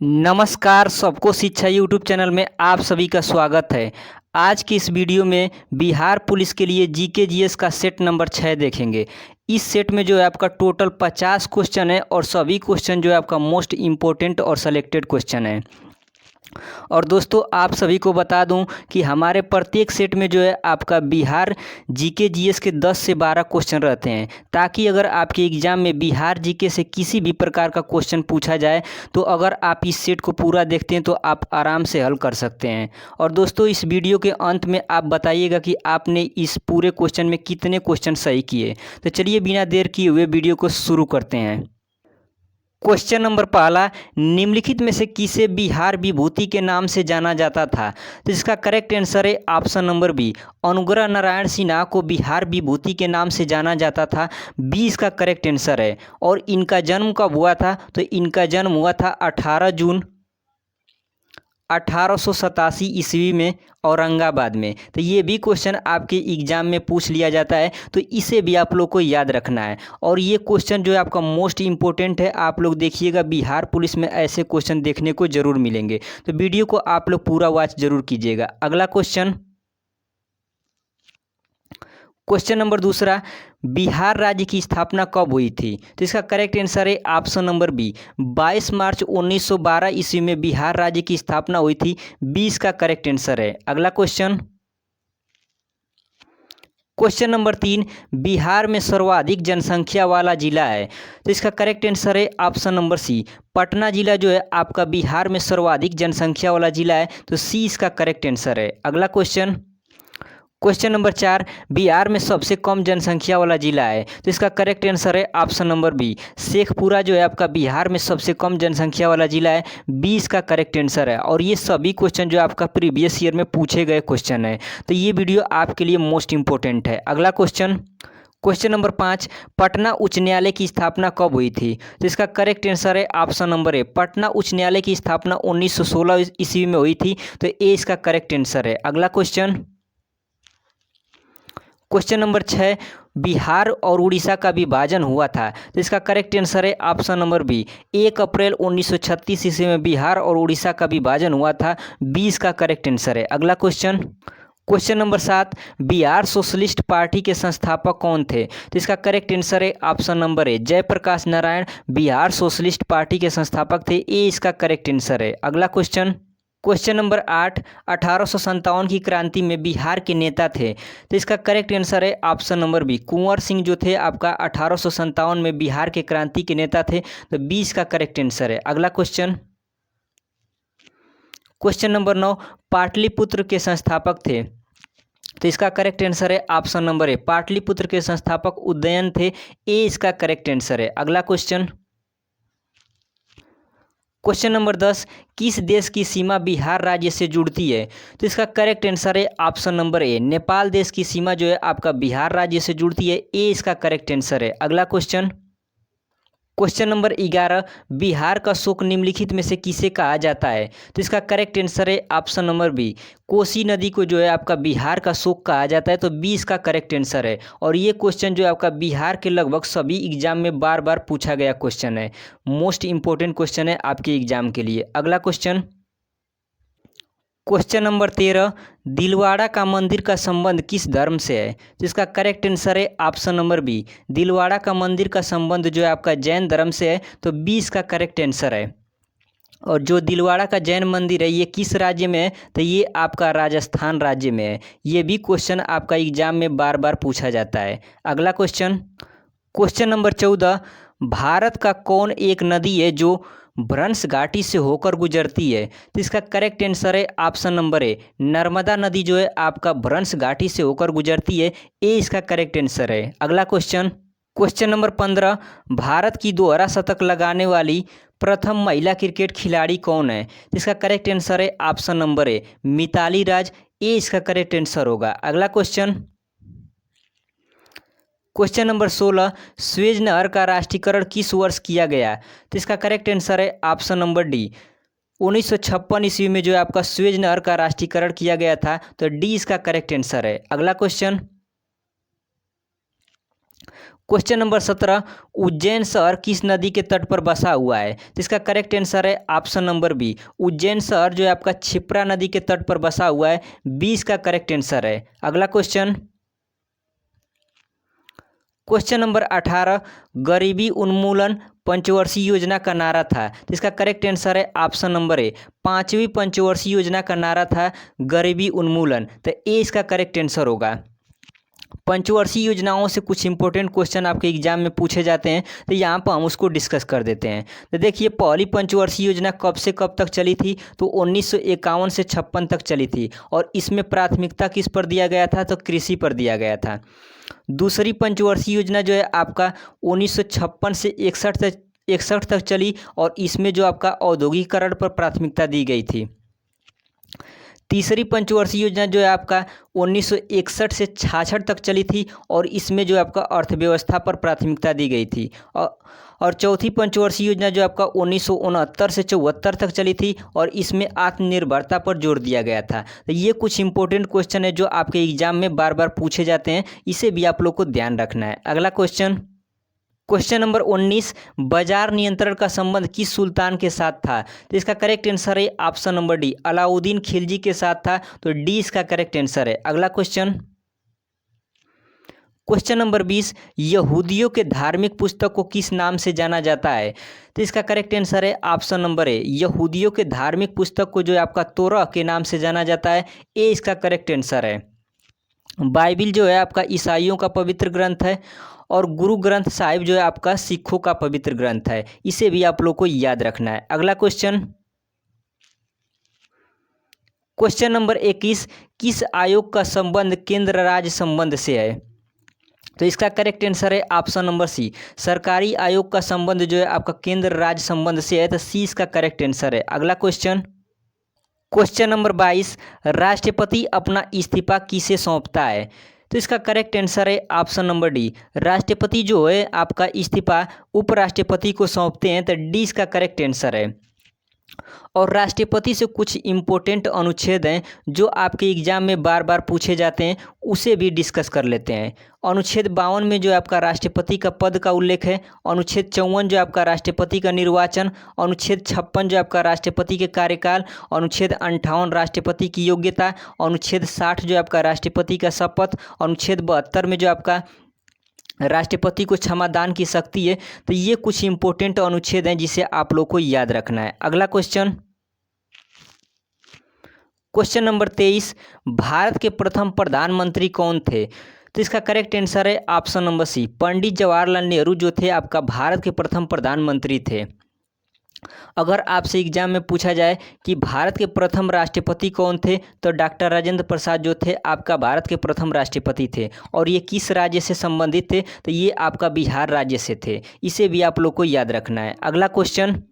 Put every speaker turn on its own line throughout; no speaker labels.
नमस्कार, सबको शिक्षा यूट्यूब चैनल में आप सभी का स्वागत है। आज की इस वीडियो में बिहार पुलिस के लिए जीके जीएस का सेट नंबर 6 देखेंगे। इस सेट में जो है आपका टोटल 50 क्वेश्चन है और सभी क्वेश्चन जो है आपका मोस्ट इम्पोर्टेंट और सेलेक्टेड क्वेश्चन है। और दोस्तों आप सभी को बता दूं कि हमारे प्रत्येक सेट में जो है आपका बिहार जीके जीएस के 10 से 12 क्वेश्चन रहते हैं, ताकि अगर आपके एग्ज़ाम में बिहार जीके से किसी भी प्रकार का क्वेश्चन पूछा जाए तो अगर आप इस सेट को पूरा देखते हैं तो आप आराम से हल कर सकते हैं। और दोस्तों इस वीडियो के अंत में आप बताइएगा कि आपने इस पूरे क्वेश्चन में कितने क्वेश्चन सही किए। तो चलिए बिना देर किए हुए वीडियो को शुरू करते हैं। क्वेश्चन नंबर पहला, निम्नलिखित में से किसे बिहार विभूति के नाम से जाना जाता था? तो इसका करेक्ट आंसर है option number B, Anugrah Narayan Sinha को बिहार विभूति के नाम से जाना जाता था। बी इसका करेक्ट आंसर है। और इनका जन्म कब हुआ था? तो इनका जन्म हुआ था 18 जून 1887 ईस्वी में औरंगाबाद में। तो ये भी क्वेश्चन आपके एग्जाम में पूछ लिया जाता है, तो इसे भी आप लोग को याद रखना है। और ये क्वेश्चन जो है आपका मोस्ट इम्पोर्टेंट है, आप लोग देखिएगा बिहार पुलिस में ऐसे क्वेश्चन देखने को जरूर मिलेंगे, तो वीडियो को आप लोग पूरा वॉच जरूर कीजिएगा। अगला क्वेश्चन, क्वेश्चन नंबर दूसरा, बिहार राज्य की स्थापना कब हुई थी? तो इसका करेक्ट आंसर है ऑप्शन नंबर बी, 22 मार्च 1912 ईस्वी में बिहार राज्य की स्थापना हुई थी। 20 का करेक्ट आंसर है। अगला क्वेश्चन, क्वेश्चन नंबर 3, बिहार में सर्वाधिक जनसंख्या वाला जिला है? तो इसका करेक्ट आंसर है ऑप्शन नंबर सी, पटना जिला जो है आपका बिहार में सर्वाधिक जनसंख्या वाला जिला है। तो सी इसका करेक्ट आंसर है। अगला क्वेश्चन, क्वेश्चन नंबर 4, बिहार में सबसे कम जनसंख्या वाला जिला है? तो इसका करेक्ट आंसर है ऑप्शन नंबर बी, शेखपुरा जो है आपका बिहार में सबसे कम जनसंख्या वाला जिला है। 20 का करेक्ट आंसर है। और ये सभी क्वेश्चन जो आपका प्रीवियस ईयर में पूछे गए क्वेश्चन है, तो ये वीडियो आपके लिए मोस्ट इंपॉर्टेंट है। अगला क्वेश्चन, क्वेश्चन नंबर 5, पटना उच्च न्यायालय की स्थापना कब हुई थी? तो इसका करेक्ट आंसर है ऑप्शन नंबर ए, पटना उच्च न्यायालय की स्थापना 1916 ईस्वी में हुई थी। तो ए इसका करेक्ट आंसर है। अगला क्वेश्चन, क्वेश्चन नंबर 6, बिहार और उड़ीसा का विभाजन हुआ था? तो इसका करेक्ट आंसर है ऑप्शन नंबर बी, 1 अप्रैल 1936 ईस्वी में बिहार और उड़ीसा का विभाजन हुआ था। 20 का करेक्ट आंसर है। अगला question, question number 7, Bihar socialist party के संस्थापक कौन थे? तो इसका करेक्ट आंसर है option number A, Jayaprakash Narayan Bihar socialist party के संस्थापक थे। ए इसका करेक्ट आंसर है। अगला क्वेश्चन, क्वेश्चन नंबर 8, 1857 की क्रांति में बिहार के नेता थे? तो इसका करेक्ट आंसर है option number B, Kunwar Singh जो थे आपका 1857 में बिहार के क्रांति के नेता थे। तो 20 का करेक्ट आंसर है। अगला क्वेश्चन, क्वेश्चन नंबर 9, पाटलिपुत्र के संस्थापक थे? तो इसका करेक्ट आंसर है ऑप्शन नंबर ए, पाटलिपुत्र के संस्थापक उदयन थे। ए इसका करेक्ट आंसर है। अगला क्वेश्चन, क्वेश्चन नंबर 10, किस देश की सीमा बिहार राज्य से जुड़ती है? तो इसका करेक्ट आंसर है ऑप्शन नंबर ए, नेपाल देश की सीमा जो है आपका बिहार राज्य से जुड़ती है। ए इसका करेक्ट आंसर है। अगला क्वेश्चन, क्वेश्चन नंबर 11, बिहार का शोक निम्नलिखित में से किसे कहा जाता है? तो इसका करेक्ट आंसर है ऑप्शन नंबर बी, कोसी नदी को जो है आपका बिहार का शोक कहा जाता है। तो 20 का करेक्ट आंसर है। और ये क्वेश्चन जो है आपका बिहार के लगभग सभी एग्जाम में बार बार पूछा गया क्वेश्चन है, मोस्ट इंपॉर्टेंट क्वेश्चन है आपके एग्जाम के लिए। अगला क्वेश्चन, क्वेश्चन नंबर 13, दिलवाड़ा का मंदिर का संबंध किस धर्म से है? तो इसका करेक्ट आंसर है ऑप्शन नंबर बी, दिलवाड़ा का मंदिर का संबंध जो है आपका जैन धर्म से है। तो 20 का करेक्ट आंसर है। और जो दिलवाड़ा का जैन मंदिर है ये किस राज्य में है? तो ये आपका राजस्थान राज्य में है। ये भी क्वेश्चन आपका एग्जाम में बार बार पूछा जाता है। अगला क्वेश्चन, क्वेश्चन नंबर 14, भारत का कौन एक नदी है जो भ्रंश घाटी से होकर गुजरती है? तो इसका करेक्ट आंसर है ऑप्शन नंबर ए, नर्मदा नदी जो है आपका भ्रंश घाटी से होकर गुजरती है। ए इसका करेक्ट आंसर है। अगला क्वेश्चन, क्वेश्चन नंबर 15, भारत की दोहरा शतक लगाने वाली प्रथम महिला क्रिकेट खिलाड़ी कौन है? तो इसका करेक्ट आंसर है ऑप्शन नंबर ए, मिताली राज। ए इसका करेक्ट आंसर होगा। अगला क्वेश्चन, क्वेश्चन नंबर 16, स्वेज नहर का राष्ट्रीयकरण किस वर्ष किया गया? तो इसका करेक्ट आंसर है ऑप्शन नंबर डी, 1956 ईस्वी में जो है आपका स्वेज नहर का राष्ट्रीयकरण किया गया था। तो डी इसका करेक्ट आंसर है। अगला क्वेश्चन, क्वेश्चन नंबर 17, उज्जैन शहर किस नदी के तट पर बसा हुआ है? तो इसका करेक्ट आंसर है ऑप्शन नंबर बी, उज्जैन शहर जो है आपका क्षिप्रा नदी के तट पर बसा हुआ है। बी इसका करेक्ट आंसर है। अगला क्वेश्चन, क्वेश्चन नंबर 18, गरीबी उन्मूलन पंचवर्षीय योजना का नारा था? तो इसका करेक्ट आंसर है ऑप्शन नंबर ए, पांचवी पंचवर्षीय योजना का नारा था गरीबी उन्मूलन। तो ए इसका करेक्ट आंसर होगा। पंचवर्षीय योजनाओं से कुछ इंपॉर्टेंट क्वेश्चन आपके एग्जाम में पूछे जाते हैं, तो यहाँ पर हम उसको डिस्कस कर देते हैं। तो देखिए, पहली पंचवर्षीय योजना कब से कब तक चली थी? तो 1951 से 56 तक चली थी, और इसमें प्राथमिकता किस पर दिया गया था? तो कृषि पर दिया गया था। दूसरी पंचवर्षीय योजना जो है आपका 1956 से 61 तक चली, और इसमें जो आपका औद्योगिकरण पर प्राथमिकता दी गई थी। तीसरी पंचवर्षीय योजना जो है आपका 1961 से 66 तक चली थी, और इसमें जो आपका अर्थव्यवस्था पर प्राथमिकता दी गई थी। और चौथी पंचवर्षीय योजना जो आपका 1969 से 74 तक चली थी, और इसमें आत्मनिर्भरता पर जोर दिया गया था। तो ये कुछ इंपॉर्टेंट क्वेश्चन है जो आपके एग्जाम में बार बार पूछे जाते हैं, इसे भी आप लोग को ध्यान रखना है। अगला क्वेश्चन, क्वेश्चन नंबर 19, बाजार नियंत्रण का संबंध किस सुल्तान के साथ था? तो इसका करेक्ट आंसर है option number D, Alauddin Khilji के साथ था। तो डी इसका करेक्ट आंसर है। अगला क्वेश्चन, क्वेश्चन नंबर 20, यहूदियों के धार्मिक पुस्तक को किस नाम से जाना जाता है? तो इसका करेक्ट आंसर है ऑप्शन नंबर ए, यहूदियों के धार्मिक पुस्तक को जो है आपका तोरह के नाम से जाना जाता है। ए इसका करेक्ट आंसर है। बाइबिल जो है आपका ईसाइयों का पवित्र ग्रंथ है, और गुरु ग्रंथ साहिब जो है आपका सिखों का पवित्र ग्रंथ है। इसे भी आप लोग को याद रखना है। अगला क्वेश्चन, क्वेश्चन नंबर 21, किस आयोग का संबंध केंद्र राज्य संबंध से है? तो इसका करेक्ट आंसर है ऑप्शन नंबर सी, सरकारी आयोग का संबंध जो है आपका केंद्र राज्य संबंध से है। तो सी इसका करेक्ट आंसर है। अगला क्वेश्चन, क्वेश्चन नंबर 22, राष्ट्रपति अपना इस्तीफा किसे सौंपता है? तो इसका करेक्ट आंसर है ऑप्शन नंबर डी, राष्ट्रपति जो है आपका इस्तीफा उपराष्ट्रपति को सौंपते हैं। तो डी इसका करेक्ट आंसर है। और राष्ट्रपति से कुछ इम्पोर्टेंट अनुच्छेद हैं जो आपके एग्जाम में बार बार पूछे जाते हैं, उसे भी डिस्कस कर लेते हैं। अनुच्छेद 52 में जो आपका राष्ट्रपति का पद का उल्लेख है, अनुच्छेद 54 जो आपका राष्ट्रपति का निर्वाचन, अनुच्छेद 56 जो आपका राष्ट्रपति के कार्यकाल, अनुच्छेद 58 राष्ट्रपति की योग्यता, अनुच्छेद 60 जो आपका राष्ट्रपति का शपथ, अनुच्छेद 72 में जो आपका राष्ट्रपति को क्षमादान की शक्ति है। तो ये कुछ इंपॉर्टेंट अनुच्छेद हैं जिसे आप लोग को याद रखना है। अगला क्वेश्चन, क्वेश्चन नंबर 23, भारत के प्रथम प्रधानमंत्री कौन थे? तो इसका करेक्ट आंसर है ऑप्शन नंबर सी, पंडित जवाहरलाल नेहरू जो थे आपका भारत के प्रथम प्रधानमंत्री थे। अगर आपसे एग्जाम में पूछा जाए कि भारत के प्रथम राष्ट्रपति कौन थे, तो डॉक्टर राजेंद्र प्रसाद जो थे आपका भारत के प्रथम राष्ट्रपति थे। और ये किस राज्य से संबंधित थे? तो ये आपका बिहार राज्य से थे। इसे भी आप लोग को याद रखना है। अगला क्वेश्चन,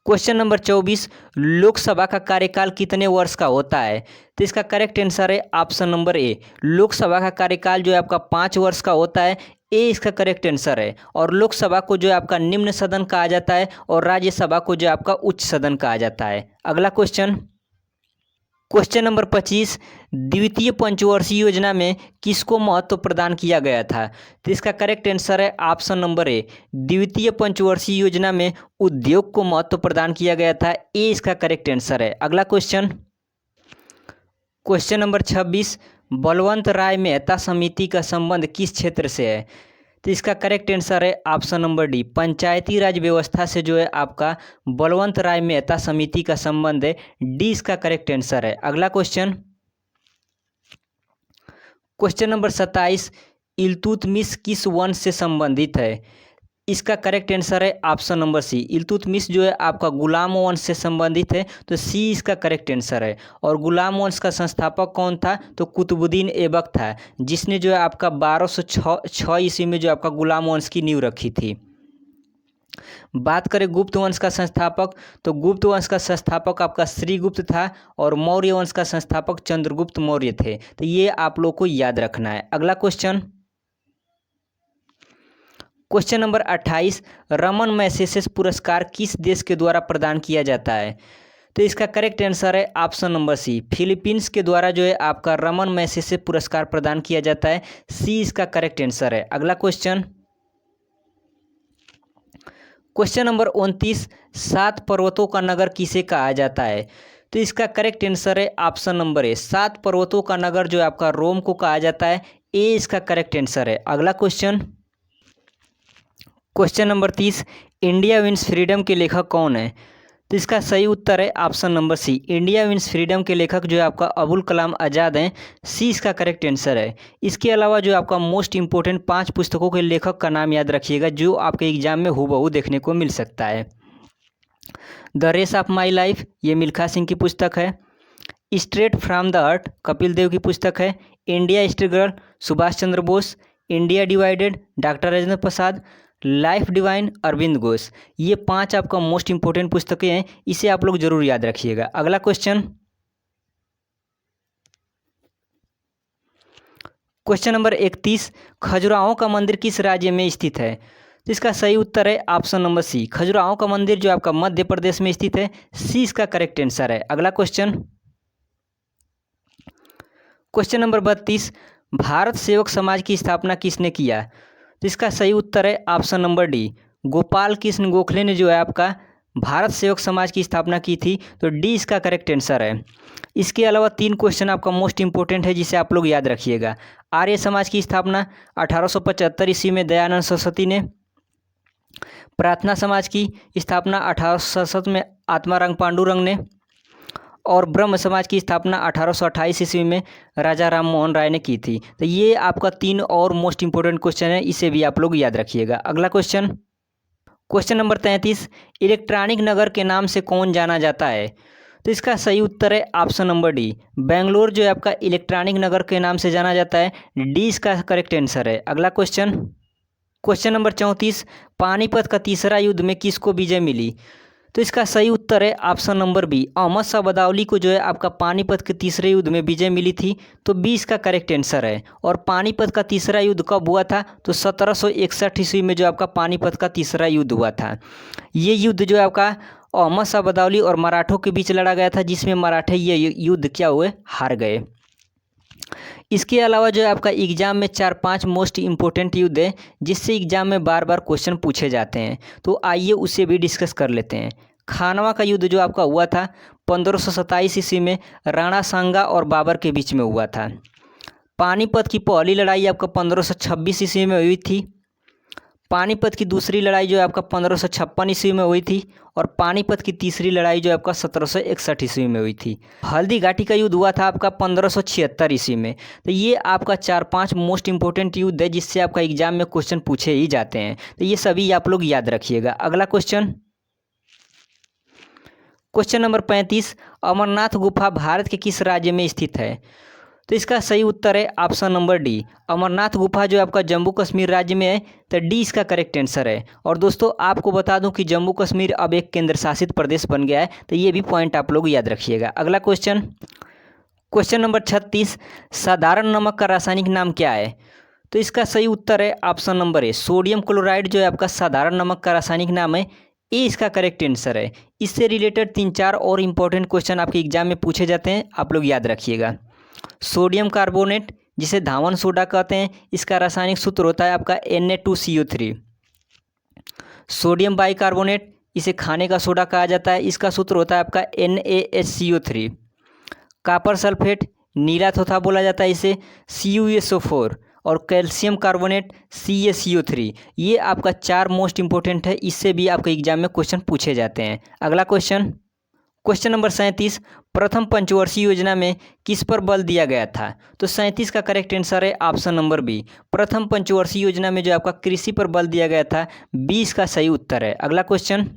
क्वेश्चन नंबर 24, लोकसभा का कार्यकाल कितने वर्ष का होता है? तो इसका करेक्ट आंसर है ऑप्शन नंबर ए, लोकसभा का कार्यकाल जो है आपका 5 वर्ष का होता है। ए इसका करेक्ट आंसर है। और लोकसभा को जो है आपका निम्न सदन कहा जाता है, और राज्यसभा को जो है आपका उच्च सदन कहा जाता है। अगला क्वेश्चन, क्वेश्चन नंबर 25, द्वितीय पंचवर्षीय योजना में किसको महत्व प्रदान किया गया था? तो इसका करेक्ट आंसर है ऑप्शन नंबर ए, द्वितीय पंचवर्षीय योजना में उद्योग को महत्व प्रदान किया गया था। ए इसका करेक्ट आंसर है। अगला क्वेश्चन, क्वेश्चन नंबर 26, बलवंत राय मेहता समिति का संबंध किस क्षेत्र से है? तो इसका करेक्ट आंसर है ऑप्शन नंबर डी, पंचायती राज व्यवस्था से जो है आपका बलवंत राय मेहता समिति का संबंध है। डी इसका करेक्ट आंसर है। अगला क्वेश्चन, क्वेश्चन नंबर 27, इल्तुतमिश किस वंश से संबंधित है? इसका करेक्ट आंसर है ऑप्शन नंबर सी, इल्तुतमिश जो है आपका गुलाम वंश से संबंधित है। तो सी इसका करेक्ट आंसर है। और गुलाम वंश का संस्थापक कौन था? तो कुतुबुद्दीन ऐबक था, जिसने जो है आपका 1206 ईस्वी में जो आपका गुलाम वंश की नींव रखी थी। बात करें गुप्त वंश का संस्थापक, तो गुप्त वंश का संस्थापक आपका श्रीगुप्त था, और मौर्य वंश का संस्थापक चंद्रगुप्त मौर्य थे। तो ये आप लोग को याद रखना है। अगला question, question number 28, Raman Magsaysay पुरस्कार किस देश के द्वारा प्रदान किया जाता है? तो इसका करेक्ट आंसर है ऑप्शन नंबर सी, फिलीपींस के द्वारा जो है आपका रमन मैसेसे पुरस्कार प्रदान किया जाता है। सी इसका करेक्ट आंसर है। अगला क्वेश्चन, क्वेश्चन नंबर 29, 7 पर्वतों का नगर किसे कहा जाता है? तो इसका करेक्ट आंसर है ऑप्शन नंबर ए, 7 पर्वतों का नगर जो आपका रोम को कहा जाता है। ए इसका करेक्ट आंसर है। अगला question, question number 30, India wins freedom के लेखक कौन है? तो इसका सही उत्तर है option number C, India wins freedom के लेखक जो है आपका अबुल कलाम आज़ाद हैं। सी इसका करेक्ट आंसर है। इसके अलावा जो आपका मोस्ट इंपॉर्टेंट 5 पुस्तकों के लेखक का नाम याद रखिएगा जो आपके एग्जाम में हूबहू देखने को मिल सकता है। The race of my life, ये मिल्खा सिंह की पुस्तक है। Straight from the earth, Kapil Dev की पुस्तक है। India struggle, Subhash Chandra Bose. India divided, doctor Rajendra Prasad. Life divine, Arvind Ghosh. ये 5 आपका मोस्ट इंपॉर्टेंट पुस्तकें हैं, इसे आप लोग जरूर याद रखिएगा। अगला क्वेश्चन, क्वेश्चन नंबर 31, खजुराहो का मंदिर किस राज्य में स्थित है? तो इसका सही उत्तर है ऑप्शन नंबर सी, खजुराहो का मंदिर जो आपका मध्य प्रदेश में स्थित है। सी इसका करेक्ट आंसर है। अगला क्वेश्चन, क्वेश्चन नंबर 32, भारत सेवक समाज की स्थापना किसने किया? तो इसका सही उत्तर है option number D, Gopal Krishna Gokhale ने जो है आपका भारत सेवक समाज की स्थापना की थी। तो डी इसका करेक्ट आंसर है। इसके अलावा 3 क्वेश्चन आपका मोस्ट इंपॉर्टेंट है जिसे आप लोग याद रखिएगा। आर्य समाज की स्थापना 1875 ईस्वी में दयानंद सरस्वती ने। प्रार्थना समाज की स्थापना 1867 में आत्माराम पांडुरंग ने। और ब्रह्म समाज की स्थापना 1828 ईस्वी में राजा राम मोहन राय ने की थी। तो ये आपका 3 और मोस्ट इंपॉर्टेंट क्वेश्चन है, इसे भी आप लोग याद रखिएगा। अगला क्वेश्चन, क्वेश्चन नंबर 33, इलेक्ट्रॉनिक नगर के नाम से कौन जाना जाता है? तो इसका सही उत्तर है ऑप्शन नंबर डी, बेंगलोर जो है आपका इलेक्ट्रॉनिक नगर के नाम से जाना जाता है। डी इसका करेक्ट आंसर है। अगला क्वेश्चन, क्वेश्चन नंबर 34, पानीपत का तीसरा युद्ध में किसको विजय मिली? तो इसका सही उत्तर है option number B, Ahmad Shah Abdali को जो है आपका पानीपत के तीसरे युद्ध में विजय मिली थी। तो बी इसका करेक्ट आंसर है। और पानीपत का तीसरा युद्ध कब हुआ था? तो 1761 ईस्वी में जो आपका पानीपत का तीसरा युद्ध हुआ था। ये युद्ध जो है आपका अहमद शाह बदाऊली और मराठों के बीच लड़ा गया था, जिसमें मराठे ये युद्ध क्या हुए, हार गए। इसके अलावा जो है आपका एग्जाम में 4-5 मोस्ट इंपॉर्टेंट युद्ध है जिससे एग्जाम में बार बार क्वेश्चन पूछे जाते हैं। तो आइए उसे भी डिस्कस कर लेते हैं। खानवा का युद्ध जो आपका हुआ था 1527 ईस्वी में राणा सांगा और बाबर के बीच में हुआ था। पानीपत की पहली लड़ाई आपका 1526 ईस्वी में हुई थी। पानीपत की दूसरी लड़ाई जो है आपका 1556 ईस्वी में हुई थी। और पानीपत की तीसरी लड़ाई जो है आपका 1761 ईस्वी में हुई थी। हल्दी घाटी का युद्ध हुआ था आपका 1576 ईस्वी में। तो ये आपका 4-5 मोस्ट इंपॉर्टेंट युद्ध है जिससे आपका एग्जाम में क्वेश्चन पूछे ही जाते हैं। तो ये सभी आप लोग याद रखिएगा। अगला क्वेश्चन, क्वेश्चन नंबर 35, अमरनाथ गुफा भारत के किस राज्य में स्थित है? तो इसका सही उत्तर है ऑप्शन नंबर डी, अमरनाथ गुफा जो आपका जम्मू कश्मीर राज्य में है। तो डी इसका करेक्ट आंसर है। और दोस्तों आपको बता दूं कि जम्मू कश्मीर अब एक केंद्र शासित प्रदेश बन गया है। तो ये भी पॉइंट आप लोग याद रखिएगा। अगला क्वेश्चन, क्वेश्चन नंबर 36, साधारण नमक का रासायनिक नाम क्या है? तो इसका सही उत्तर है ऑप्शन नंबर ए, सोडियम क्लोराइड जो है आपका साधारण नमक का रासायनिक नाम है। ए इसका करेक्ट आंसर है। इससे रिलेटेड 3-4 और इंपॉर्टेंट क्वेश्चन आपके एग्जाम में पूछे जाते हैं, आप लोग याद रखिएगा। सोडियम कार्बोनेट जिसे धावन सोडा कहते हैं, इसका रासायनिक सूत्र होता है आपका Na2CO3। सोडियम बाइकार्बोनेट, इसे खाने का सोडा कहा जाता है, इसका सूत्र होता है आपका NaHCO3। कॉपर सल्फेट, नीला थोथा बोला जाता है इसे, CuSO4। और कैल्शियम कार्बोनेट CaCO3। ये आपका 4 मोस्ट इंपॉर्टेंट है, इससे भी आपके एग्जाम में क्वेश्चन पूछे जाते हैं। अगला क्वेश्चन, क्वेश्चन नंबर 37, प्रथम पंचवर्षीय योजना में किस पर बल दिया गया था? तो 37 का करेक्ट आंसर है ऑप्शन नंबर बी, प्रथम पंचवर्षीय योजना में जो आपका कृषि पर बल दिया गया था। 20 का सही उत्तर है। अगला क्वेश्चन,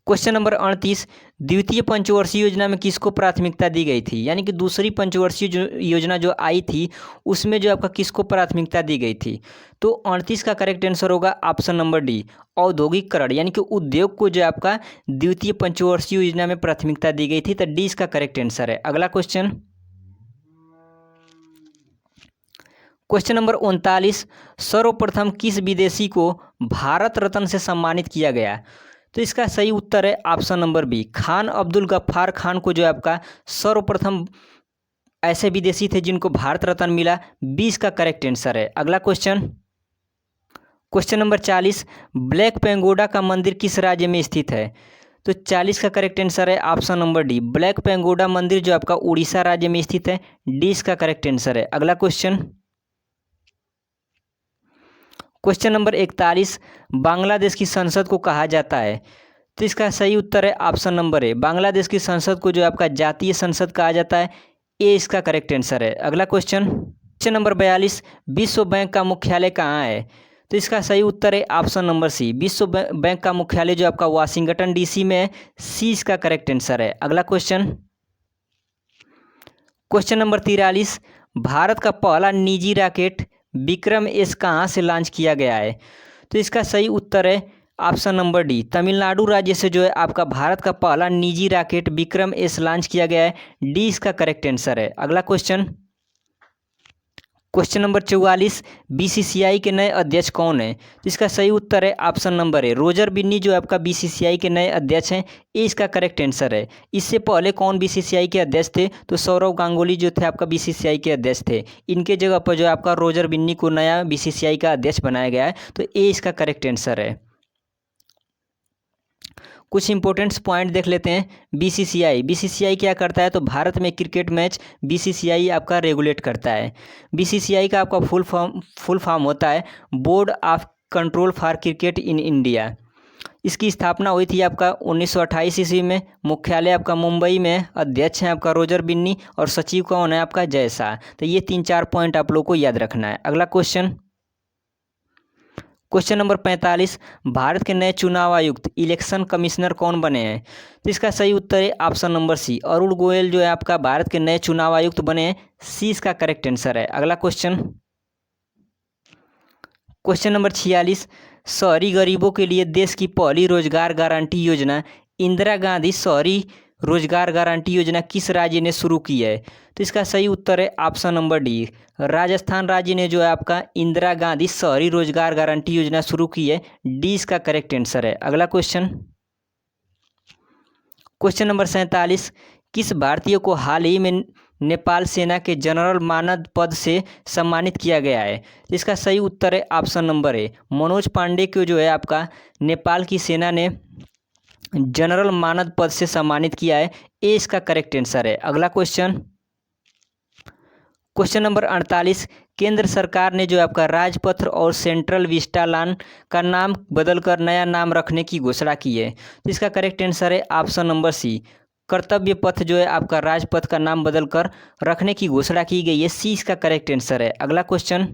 क्वेश्चन नंबर 38, द्वितीय पंचवर्षीय योजना में किसको प्राथमिकता दी गई थी? यानी कि दूसरी पंचवर्षीय योजना जो आई थी उसमें जो आपका किसको प्राथमिकता दी गई थी? तो 38 का करेक्ट आंसर होगा ऑप्शन नंबर डी, औद्योगिकरण यानी कि उद्योग को जो आपका द्वितीय पंचवर्षीय योजना में प्राथमिकता दी गई थी। तो डी इसका करेक्ट आंसर है। अगला क्वेश्चन, क्वेश्चन नंबर 39, सर्वप्रथम किस विदेशी को भारत रत्न से सम्मानित किया गया? तो इसका सही उत्तर है option number B, Khan Abdul Ghaffar Khan को जो है आपका सर्वप्रथम ऐसे विदेशी थे जिनको भारत रत्न मिला। 20 का करेक्ट आंसर है। अगला क्वेश्चन, क्वेश्चन नंबर 40, ब्लैक पेंगोडा का मंदिर किस राज्य में स्थित है? तो 40 का करेक्ट आंसर है ऑप्शन नंबर डी, ब्लैक पेंगोडा मंदिर जो आपका उड़ीसा राज्य में स्थित है। डी इसका करेक्ट आंसर है। अगला क्वेश्चन, क्वेश्चन नंबर 41, बांग्लादेश की संसद को कहा जाता है? तो इसका सही उत्तर है ऑप्शन नंबर ए, बांग्लादेश की संसद को जो आपका जातीय संसद कहा जाता है। ए इसका करेक्ट आंसर है। अगला क्वेश्चन, क्वेश्चन नंबर 42, विश्व बैंक का मुख्यालय कहाँ है? तो इसका सही उत्तर है ऑप्शन नंबर सी, विश्व बैंक का मुख्यालय जो आपका वाशिंगटन डीसी में है। सी इसका करेक्ट आंसर है। अगला क्वेश्चन, क्वेश्चन नंबर 43, भारत का पहला निजी रॉकेट विक्रम एस कहाँ से लॉन्च किया गया है? तो इसका सही उत्तर है ऑप्शन नंबर डी, तमिलनाडु राज्य से जो है आपका भारत का पहला निजी रॉकेट विक्रम एस लॉन्च किया गया है। डी इसका करेक्ट आंसर है। अगला क्वेश्चन, क्वेश्चन नंबर 44, बीसीसीआई के नए अध्यक्ष कौन है? तो इसका सही उत्तर है option number A, Roger Binny जो आपका बीसीसीआई के नए अध्यक्ष हैं। ए इसका करेक्ट आंसर है। इससे पहले कौन बीसीसीआई के अध्यक्ष थे? तो सौरव गांगुली जो थे आपका बीसीसीआई के अध्यक्ष थे। इनके जगह पर जो आपका रोजर बिन्नी को नया बीसीसीआई का अध्यक्ष बनाया गया है। तो ए इसका करेक्ट आंसर है। कुछ इंपॉर्टेंट्स पॉइंट देख लेते हैं। बीसीसीआई क्या करता है? तो भारत में क्रिकेट मैच बीसीसीआई आपका रेगुलेट करता है। बीसीसीआई का आपका फुल फॉर्म होता है board of control for cricket in India. इसकी स्थापना हुई थी आपका 1928 ईस्वी में। मुख्यालय आपका मुंबई में। अध्यक्ष हैं आपका रोजर बिन्नी और सचिव कौन है आपका जय शाह। तो ये 3-4 पॉइंट आप लोग को याद रखना है। अगला क्वेश्चन, क्वेश्चन नंबर 45, भारत के नए चुनाव आयुक्त इलेक्शन कमिश्नर कौन बने हैं? तो इसका सही उत्तर है option number C, Arun Goyal जो है आपका भारत के नए चुनाव आयुक्त बने हैं। सी इसका करेक्ट आंसर है। अगला क्वेश्चन, क्वेश्चन नंबर 46, शहरी गरीबों के लिए देश की पहली रोजगार गारंटी योजना इंदिरा गांधी शहरी रोजगार गारंटी योजना किस राज्य ने शुरू की है? तो इसका सही उत्तर है ऑप्शन नंबर डी, राजस्थान राज्य ने जो है आपका इंदिरा गांधी शहरी रोजगार गारंटी योजना शुरू की है। डी इसका करेक्ट आंसर है। अगला क्वेश्चन, क्वेश्चन नंबर 47, किस भारतीय को हाल ही में नेपाल सेना के जनरल मानद पद से सम्मानित किया गया है? इसका सही उत्तर है option number A, Manoj Pande को जो है आपका नेपाल की सेना ने जनरल मानद पद से सम्मानित किया है। ए इसका करेक्ट आंसर है। अगला क्वेश्चन, क्वेश्चन नंबर 48, केंद्र सरकार ने जो आपका राजपथ और सेंट्रल विस्टा लॉन का नाम बदलकर नया नाम रखने की घोषणा की है। तो इसका करेक्ट आंसर है ऑप्शन नंबर सी, कर्तव्य पथ जो है आपका राजपथ का नाम बदलकर रखने की घोषणा की गई है। सी इसका करेक्ट आंसर है। अगला question,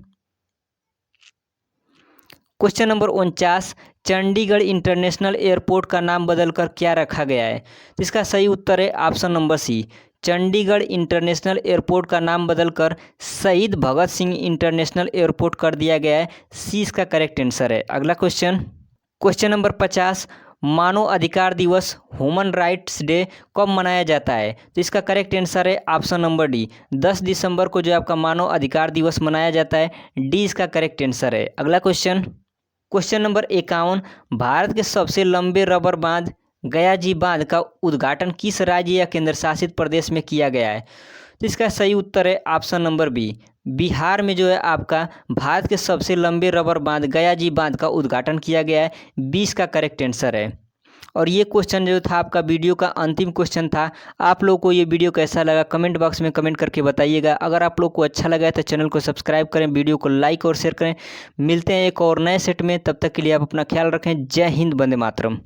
question number 49, Chandigarh international airport का नाम बदलकर क्या रखा गया है? तो इसका सही उत्तर है option number C, Chandigarh international airport का नाम बदलकर शहीद भगत सिंह इंटरनेशनल एयरपोर्ट कर दिया गया है। सी इसका करेक्ट आंसर है। अगला क्वेश्चन, क्वेश्चन नंबर 50, मानव अधिकार दिवस ह्यूमन राइट्स डे कब मनाया जाता है? तो इसका करेक्ट आंसर है ऑप्शन नंबर डी, 10 दिसंबर को जो आपका मानव अधिकार दिवस मनाया जाता है। डी इसका करेक्ट आंसर है। अगला क्वेश्चन, क्वेश्चन नंबर 51, भारत के सबसे लंबे रबर बांध गया जी बांध का उद्घाटन किस राज्य या केंद्र शासित प्रदेश में किया गया है? तो इसका सही उत्तर है ऑप्शन नंबर बी, बिहार में जो है आपका भारत के सबसे लंबे रबर बांध गया जी बांध का उद्घाटन किया गया है। 20 का करेक्ट आंसर है। और ये क्वेश्चन जो था आपका वीडियो का अंतिम क्वेश्चन था। आप लोग को ये वीडियो कैसा लगा कमेंट बॉक्स में कमेंट करके बताइएगा। अगर आप लोग को अच्छा लगा है तो चैनल को सब्सक्राइब करें, वीडियो को लाइक और शेयर करें। मिलते हैं एक और नए सेट में, तब तक के लिए आप अपना ख्याल रखें। जय हिंद, वंदे मातरम।